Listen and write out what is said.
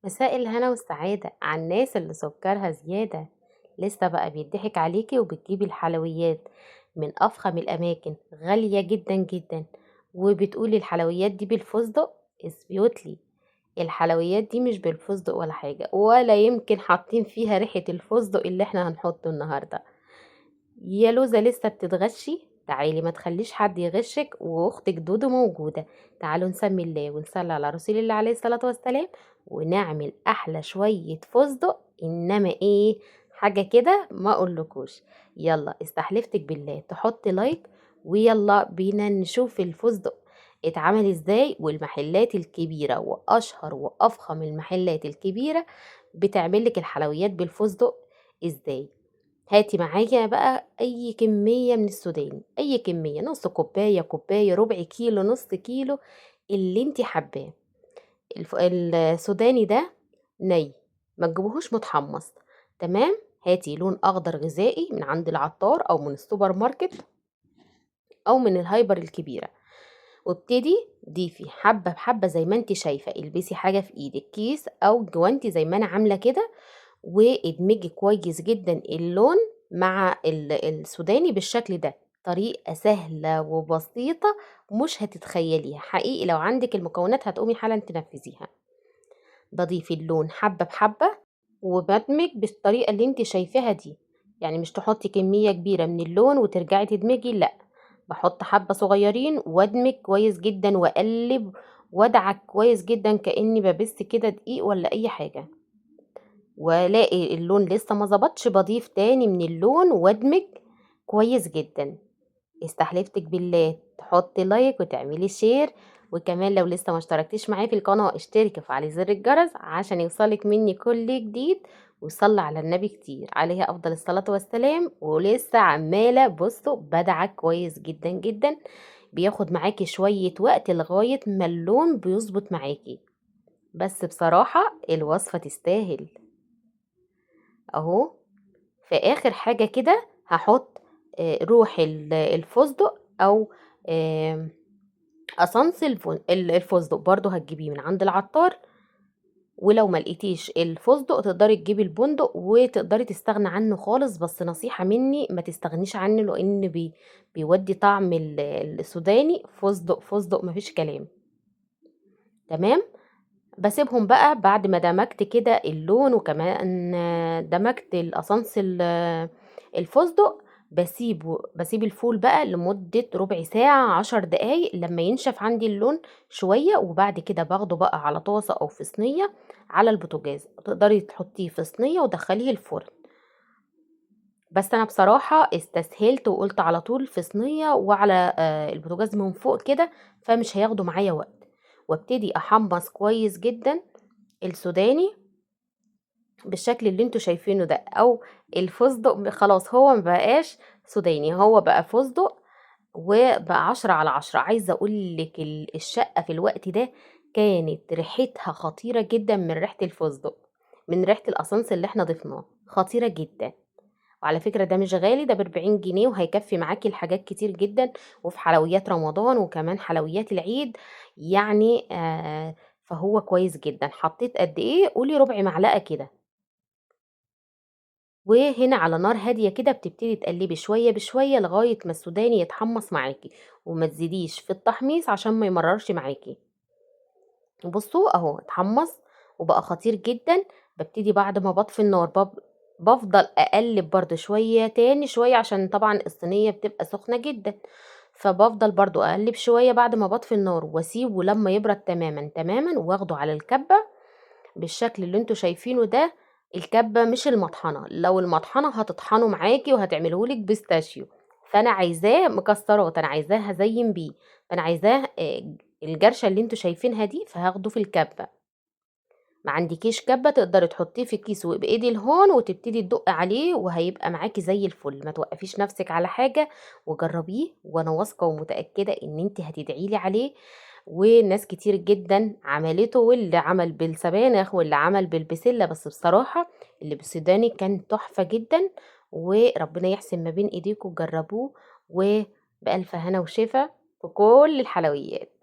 مساء الهنا والسعادة على الناس اللي سكرها زيادة، لسه بقى بيضحك عليكي وبتجيبي الحلويات من أفخم الأماكن غالية جدا جدا، وبتقولي الحلويات دي بالفستق. اثبتلي الحلويات دي مش بالفستق ولا حاجة، ولا يمكن حاطين فيها ريحة الفستق اللي احنا هنحطه النهاردة. يا لوزة لسه بتتغشي؟ تعالي ما تخليش حد يغشك، واختك دودو موجودة. تعالوا نسمي الله ونصلي على رسول الله عليه الصلاة والسلام، ونعمل احلى شوية فستق. انما ايه حاجة كده ما اقولكوش. يلا استحلفتك بالله تحطي لايك، ويلا بينا نشوف الفستق اتعمل ازاي. والمحلات الكبيرة واشهر وافخم المحلات الكبيرة بتعملك الحلويات بالفستق ازاي. هاتي معايا بقى اي كمية من السوداني، اي كمية، نص كوباية، كوباية، ربع كيلو، نص كيلو، اللي انتي حباه. السوداني ده ني، ما تجيبوهوش متحمص. تمام. هاتي لون اخضر غذائي من عند العطار او من السوبر ماركت او من الهايبر الكبيرة، وابتدي ضيفي حبة بحبة زي ما انتي شايفة. البسي حاجة في ايدك، كيس او جوانتي زي ما انا عاملة كده، وادمجي كويس جدا اللون مع السوداني بالشكل ده. طريقة سهلة وبسيطة، مش هتتخيليها حقيقي. لو عندك المكونات هتقومي حالا تنفذيها. بضيف اللون حبة بحبة، وبدمج بالطريقة اللي انت شايفاها دي. يعني مش تحطي كمية كبيرة من اللون وترجعي تدمجي، لا، بحط حبة صغيرين وادمج كويس جدا واقلب وادعك كويس جدا كأني ببث كده دقيق ولا اي حاجة. والاقي اللون لسه ما ظبطش، بضيف تاني من اللون وادمج كويس جدا. استحلفتك بالله تحطي لايك وتعملي شير، وكمان لو لسه ما اشتركتيش معايا في القناة اشتركي وفعلي زر الجرس عشان يوصلك مني كل جديد. وصلي على النبي كتير عليه افضل الصلاة والسلام. ولسه عمالة بصوا بدعك كويس جدا جدا، بياخد معاكي شوية وقت لغاية ما اللون بيظبط معاكي، بس بصراحة الوصفة تستاهل. اهو في اخر حاجة كده هحط روح الفستق او آم، اسانس الفستق برضو هتجيبيه من عند العطار. ولو ما لقيتيش الفستق تقدري تجيبي البندق وتقدري تستغنى عنه خالص، بس نصيحة مني ما تستغنيش عنه لان بيودي طعم السوداني فستق فستق مفيش كلام. تمام. باسيبهم بقى بعد ما دمجت كده اللون، وكمان دمجت الأسانس الفستق. بسيب الفول بقى لمدة ربع ساعة 10 دقايق لما ينشف عندي اللون شوية، وبعد كده باخده بقى على طاسة أو في صينية على البوتاجاز. تقدري تحطيه في صينية ودخليه الفرن، بس أنا بصراحة استسهلت وقلت على طول في صينية وعلى البوتاجاز من فوق كده، فمش هياخدوا معايا وقت. وابتدي أحمص كويس جدا السوداني بالشكل اللي انتوا شايفينه ده، او الفستق خلاص هو مبقاش سوداني، هو بقى فستق وبقى 10/10. عايزة اقولك الشقة في الوقت ده كانت ريحتها خطيرة جدا من ريحة الفستق، من ريحة الأسانس اللي احنا ضفناه، خطيرة جدا. وعلى فكرة ده مش غالي، ده ب40 جنيه وهيكفي معاكي الحاجات كتير جدا، وفي حلويات رمضان وكمان حلويات العيد يعني. فهو كويس جدا. حطيت قد ايه؟ قولي ربع معلقة كده. وهنا على نار هادية كده بتبتدي تقلبي شوية بشوية لغاية ما السوداني يتحمص معاكي، وما تزيديش في التحميص عشان ما يمررش معاكي. بصوا اهو اتحمص وبقى خطير جدا. ببتدي بعد ما بطفي النار بفضل اقلب برضو شوية تاني شوية، عشان طبعا الصينية بتبقى سخنة جدا. فبفضل برضو اقلب شوية بعد ما بطفي النار، واسيبه لما يبرد تماما تماما، واخده على الكبة بالشكل اللي انتوا شايفينه ده. الكبة مش المطحنة، لو المطحنة هتطحنه معاكي وهتعملهولك بيستاشيو، فانا عايزاه مكسرات، انا عايزاه هزين بيه، فانا عايزاه الجرشة اللي انتوا شايفينها دي، فهاخده في الكبة. ما عندكيش كبة تقدري تحطيه في كيس وبايدي الهون وتبتدي تدق عليه، وهيبقى معاكي زي الفل. ما توقفيش نفسك على حاجة وجربيه، وانا واثقة ومتأكدة ان انت هتدعيلي عليه. وناس كتير جدا عملته، واللي عمل بالسبانخ واللي عمل بالبسلة، بس بصراحة اللي بالسوداني كان تحفة جدا. وربنا يحسن ما بين ايديكم، جربوه وبألف هنا وشفا في كل الحلويات.